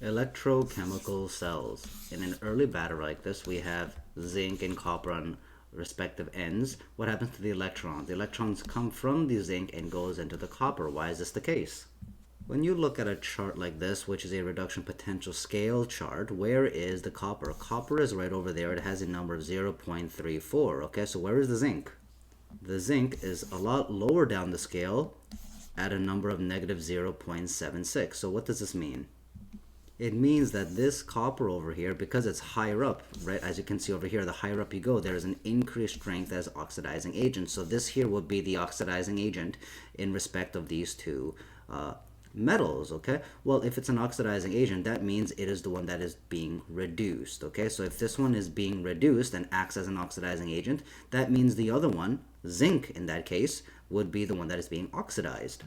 Electrochemical cells. In an early battery like this, we have zinc and copper on respective ends. What happens to the electron? The electrons come from the zinc and goes into the copper. Why is this the case? When you look at a chart like this, which is a reduction potential scale chart, where is the copper? Copper is right over there. It has a number of 0.34. Okay, so where is the zinc? The zinc is a lot lower down the scale at a number of negative 0.76. So what does this mean? It means that this copper over here, because it's higher up, right, as you can see over here, the higher up you go, there is an increased strength as oxidizing agent. So this here would be the oxidizing agent in respect of these two metals, okay? Well, if it's an oxidizing agent, that means it is the one that is being reduced, okay? So if this one is being reduced and acts as an oxidizing agent, that means the other one, zinc in that case, would be the one that is being oxidized.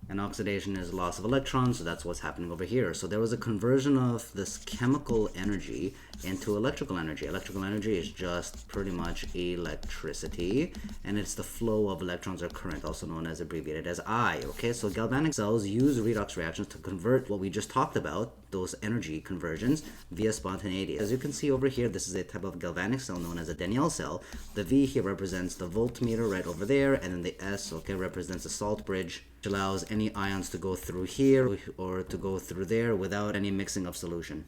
And oxidation is loss of electrons, so that's what's happening over here. So there was a conversion of this chemical energy into electrical energy. Electrical energy is just pretty much electricity, and it's the flow of electrons or current, also known as abbreviated as I. Okay, so galvanic cells use redox reactions to convert what we just talked about, those energy conversions, via spontaneity. As you can see over here, this is a type of galvanic cell known as a daniell cell. The V here represents the voltmeter right over there, and then the S, okay, represents the salt bridge, which allows any ions to go through here or to go through there without any mixing of solution.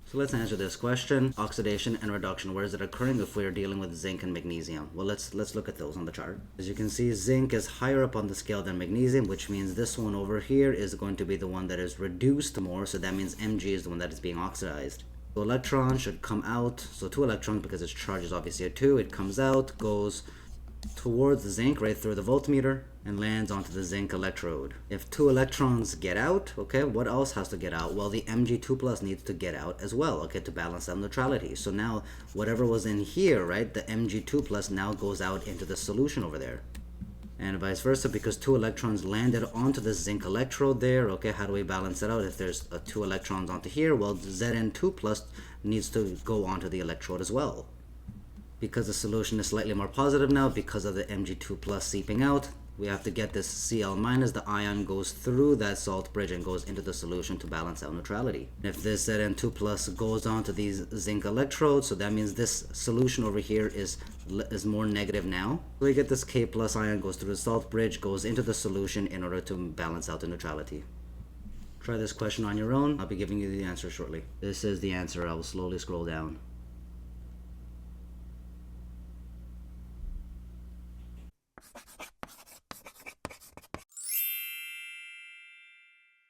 So let's answer this question. Oxidation and reduction, where is it occurring if we are dealing with zinc and magnesium? Well, let's look at those on the chart. As you can see, zinc is higher up on the scale than magnesium, which means this one over here is going to be the one that is reduced more, so that means Mg is the one that is being oxidized. So electron should come out, so 2 electrons, because its charge is obviously a 2, it comes out, goes towards the zinc right through the voltmeter and lands onto the zinc electrode. If 2 electrons get out, okay, what else has to get out? Well, the Mg2+ needs to get out as well, okay, to balance out neutrality. So now whatever was in here, right, the Mg2+ now goes out into the solution over there. And vice versa, because 2 electrons landed onto the zinc electrode there, okay, how do we balance it out? If there's 2 electrons onto here, well, Zn2+ needs to go onto the electrode as well. Because the solution is slightly more positive now, because of the Mg2+ seeping out, we have to get this Cl-, the ion goes through that salt bridge and goes into the solution to balance out neutrality. If this Zn2+ goes onto these zinc electrodes, so that means this solution over here is more negative now. So we get this K+ ion goes through the salt bridge, goes into the solution in order to balance out the neutrality. Try this question on your own. I'll be giving you the answer shortly. This is the answer. I will slowly scroll down.